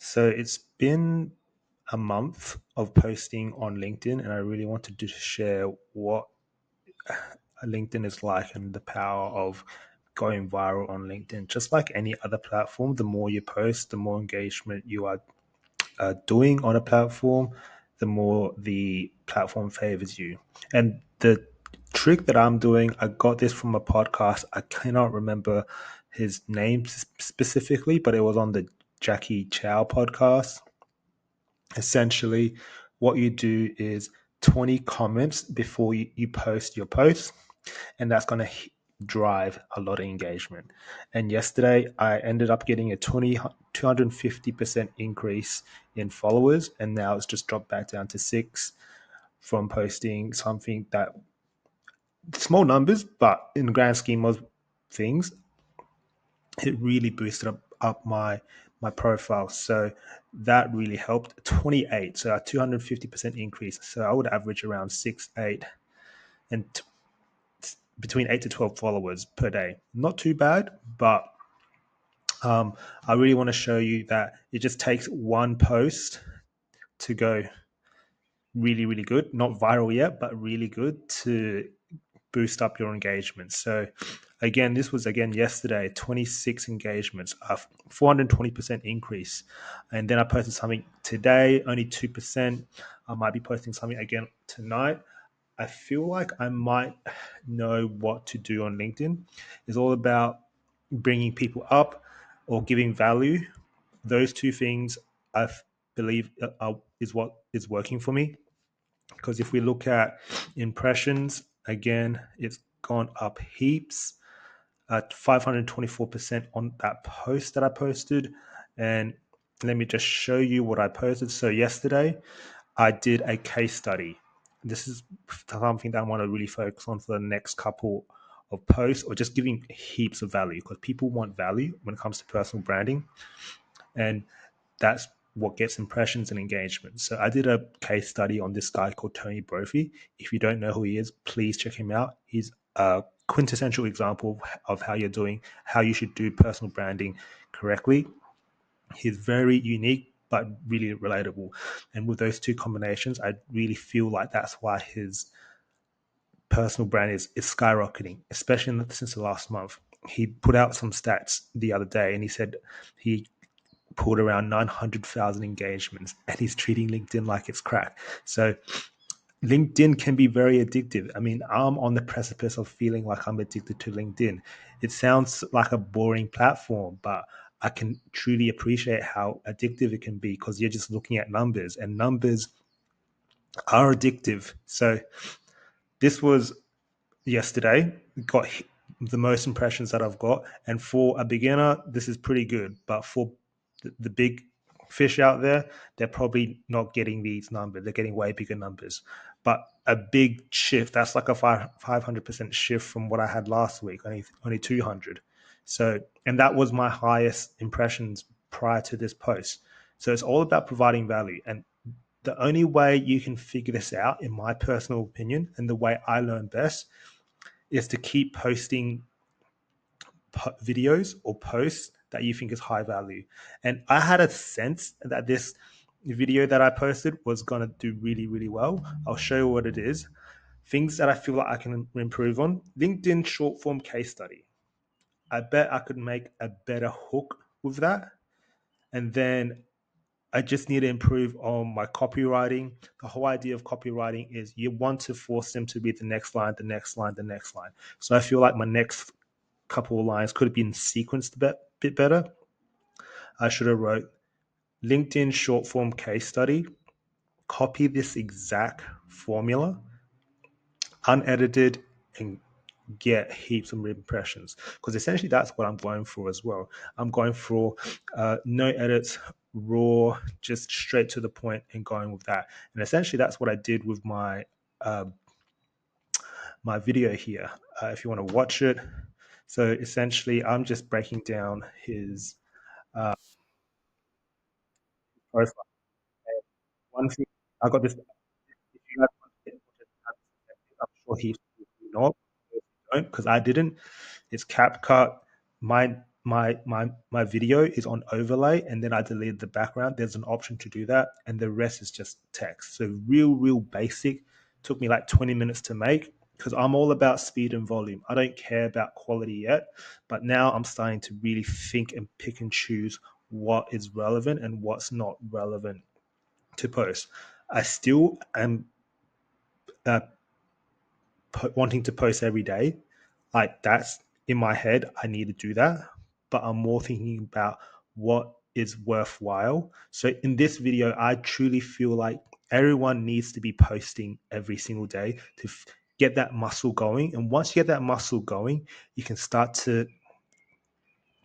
So it's been a month of posting on LinkedIn, and I really wanted to share what LinkedIn is like and the power of going viral on LinkedIn. Just like any other platform, the more you post, the more engagement you are doing on a platform, the more the platform favors you. And the trick that I'm doing, I got this from a podcast. I cannot remember his name specifically, but it was on the Jackie Chow podcast. Essentially, what you do is 20 comments before you post your post, and that's going to drive a lot of engagement. And yesterday, I ended up getting a 250% increase in followers, and now it's just dropped back down to 6 from posting something that small numbers, but in the grand scheme of things, it really boosted up my profile. So that really helped. 28, so a 250% increase. So I would average around 6, 8, and between 8 to 12 followers per day. Not too bad, but I really want to show you that it just takes one post to go really, really good. Not viral yet, but really good to boost up your engagement. So again, this was again yesterday, 26 engagements, a 420% increase. And then I posted something today, only 2%. I might be posting something again tonight. I feel like I might know what to do on LinkedIn. It's all about bringing people up or giving value. Those two things I believe is what is working for me. Because if we look at impressions, again, it's gone up heaps at 524% on that post that I posted. And let me just show you what I posted. So yesterday, I did a case study. This is something that I want to really focus on for the next couple of posts, or just giving heaps of value, because people want value when it comes to personal branding. And that's what gets impressions and engagement. So I did a case study on this guy called Tony Brophy. If you don't know who he is, please check him out. He's a quintessential example of how you're doing, how you should do personal branding correctly. He's very unique, but really relatable. And with those two combinations, I really feel like that's why his personal brand is skyrocketing, especially since the last month. He put out some stats the other day, and he said he pulled around 900,000 engagements, and he's treating LinkedIn like it's crack. So LinkedIn can be very addictive. I mean, I'm on the precipice of feeling like I'm addicted to LinkedIn. It sounds like a boring platform, but I can truly appreciate how addictive it can be, because you're just looking at numbers, and numbers are addictive. So this was yesterday, got the most impressions that I've got. And for a beginner, this is pretty good. But for the big fish out there, they're probably not getting these numbers. They're getting way bigger numbers. But a big shift, that's like a 500% shift from what I had last week, only 200. So, and that was my highest impressions prior to this post. So it's all about providing value. And the only way you can figure this out, in my personal opinion, and the way I learn best, is to keep posting videos or posts that you think is high value. And I had a sense that this video that I posted was going to do really, really well. I'll show you what it is. Things that I feel like I can improve on. LinkedIn short form case study. I bet I could make a better hook with that. And then I just need to improve on my copywriting. The whole idea of copywriting is you want to force them to be the next line, the next line, the next line. So I feel like my next couple of lines could have been sequenced a bit better. I should have wrote LinkedIn short form case study, copy this exact formula, unedited, and get heaps of impressions, because essentially that's what I'm going for as well. I'm going for no edits, raw, just straight to the point, and going with that. And essentially that's what I did with my video here. If you want to watch it, so essentially I'm just breaking down his profile. One thing I got this. If you guys want to get I'm sure he not, don't, because I didn't. It's CapCut. Mine my video is on overlay, and then I deleted the background. There's an option to do that, and the rest is just text. So real basic. Took me like 20 minutes to make, because I'm all about speed and volume. I don't care about quality yet, but now I'm starting to really think and pick and choose what is relevant and what's not relevant to post. I still am uh, wanting to post every day. Like, that's in my head. I need to do that, but I'm more thinking about what is worthwhile. So in this video, I truly feel like everyone needs to be posting every single day to get that muscle going. And once you get that muscle going, you can start to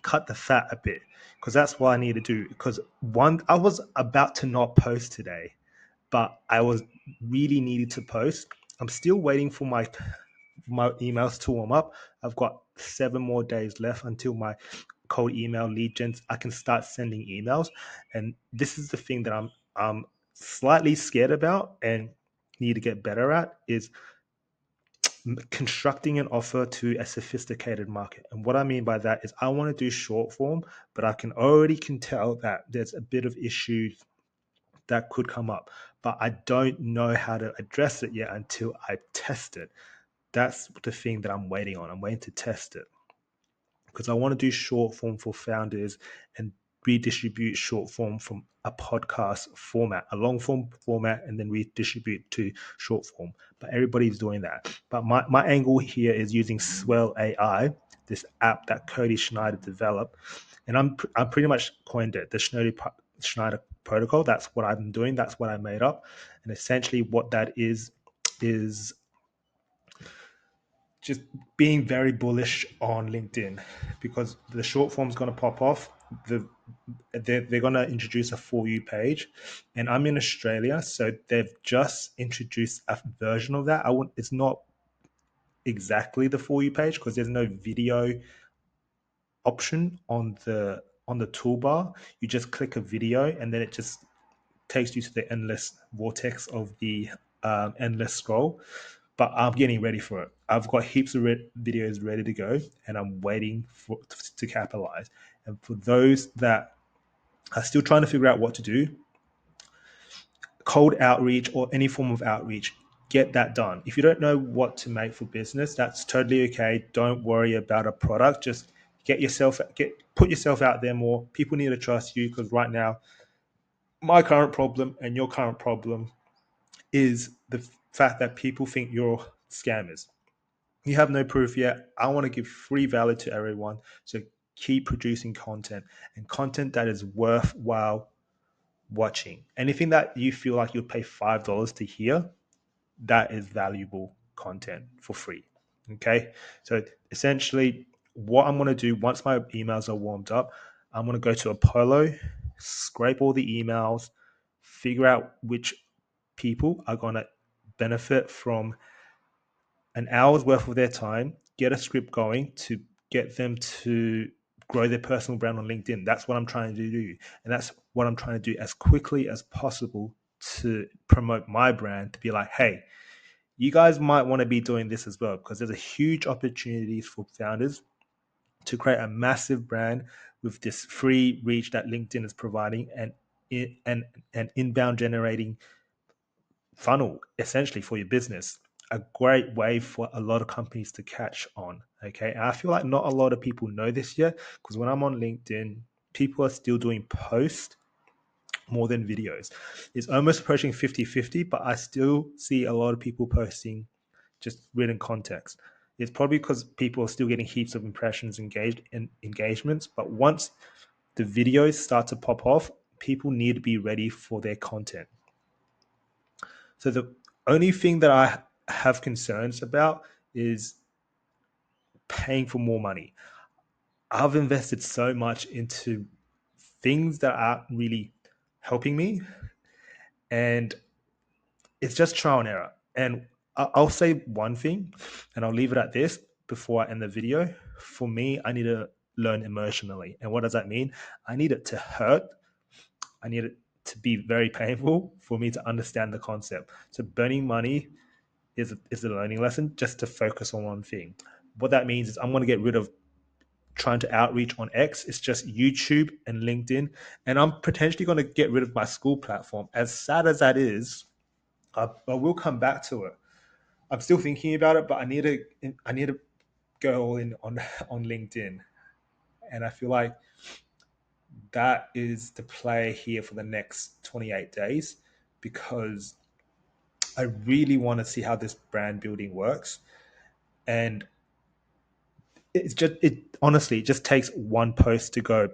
cut the fat a bit, because that's what I need to do. Because one, I was about to not post today, but I was really needed to post. I'm still waiting for my emails to warm up. I've got 7 more days left until my cold email lead gens. I can start sending emails, and this is the thing that I'm slightly scared about and need to get better at, is constructing an offer to a sophisticated market. And what I mean by that is I want to do short form, but I can tell that there's a bit of issues that could come up, but I don't know how to address it yet until I test it. That's the thing that I'm waiting on. I'm waiting to test it, because I want to do short form for founders and redistribute short form from a podcast format, a long form format, and then redistribute to short form. But everybody's doing that. But my angle here is using Swell AI, this app that Cody Schneider developed. And I'm pretty much coined it, the Schneider protocol. That's what I'm doing. That's what I made up. And essentially what that is just being very bullish on LinkedIn, because the short form's going to pop off. They're going to introduce a For You page, and I'm in Australia, so they've just introduced a version of that. It's not exactly the For You page, because there's no video option on the toolbar. You just click a video, and then it just takes you to the endless vortex of the endless scroll. But I'm getting ready for it. I've got heaps of videos ready to go, and I'm waiting to capitalize. And for those that are still trying to figure out what to do, cold outreach or any form of outreach, get that done. If you don't know what to make for business, that's totally okay. Don't worry about a product. Just put yourself out there more. People need to trust you, because right now, my current problem and your current problem is the fact that people think you're scammers. You have no proof yet. I want to give free value to everyone. So keep producing content, and content that is worthwhile watching. Anything that you feel like you'll pay $5 to hear, that is valuable content for free. Okay. So essentially, what I'm going to do once my emails are warmed up, I'm going to go to Apollo, scrape all the emails, figure out which people are going to benefit from an hour's worth of their time, get a script going to get them to grow their personal brand on LinkedIn. That's what I'm trying to do. And that's what I'm trying to do as quickly as possible to promote my brand, to be like, hey, you guys might want to be doing this as well, because there's a huge opportunity for founders to create a massive brand with this free reach that LinkedIn is providing, and inbound generating funnel essentially for your business. A great way for a lot of companies to catch on. Okay. And I feel like not a lot of people know this yet, because when I'm on LinkedIn, people are still doing posts more than videos. It's almost approaching 50-50, but I still see a lot of people posting just written context. It's probably because people are still getting heaps of impressions, engagements. But once the videos start to pop off, people need to be ready for their content. So the only thing that I have concerns about is paying for more money. I've invested so much into things that aren't really helping me, and it's just trial and error. And I'll say one thing, and I'll leave it at this before I end the video. For me, I need to learn emotionally. And what does that mean? I need it to hurt. I need it to be very painful for me to understand the concept. So burning money is a learning lesson, just to focus on one thing. What that means is I'm going to get rid of trying to outreach on X. It's just YouTube and LinkedIn. And I'm potentially going to get rid of my school platform. As sad as that is, I will come back to it. I'm still thinking about it, but I need to go all in on on LinkedIn. And I feel like that is the play here for the next 28 days because I really want to see how this brand building works. And it honestly it just takes one post to go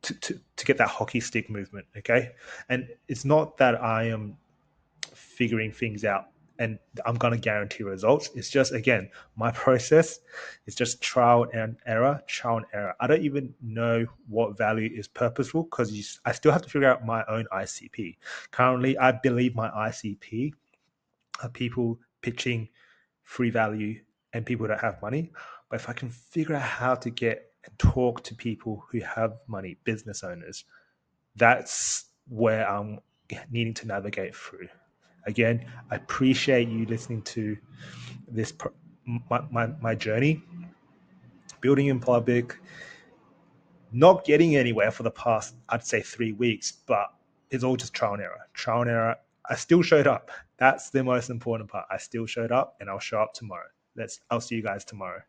to get that hockey stick movement. Okay. And it's not that I am figuring things out and I'm going to guarantee results. It's just, again, my process is just trial and error, trial and error. I don't even know what value is purposeful because I still have to figure out my own ICP. Currently, I believe my ICP are people pitching free value and people that have money. But if I can figure out how to get and talk to people who have money, business owners, that's where I'm needing to navigate through. Again, I appreciate you listening to this my journey, building in public, not getting anywhere for the past, I'd say, 3 weeks, but it's all just trial and error. Trial and error. I still showed up. That's the most important part. I still showed up, and I'll show up tomorrow. I'll see you guys tomorrow.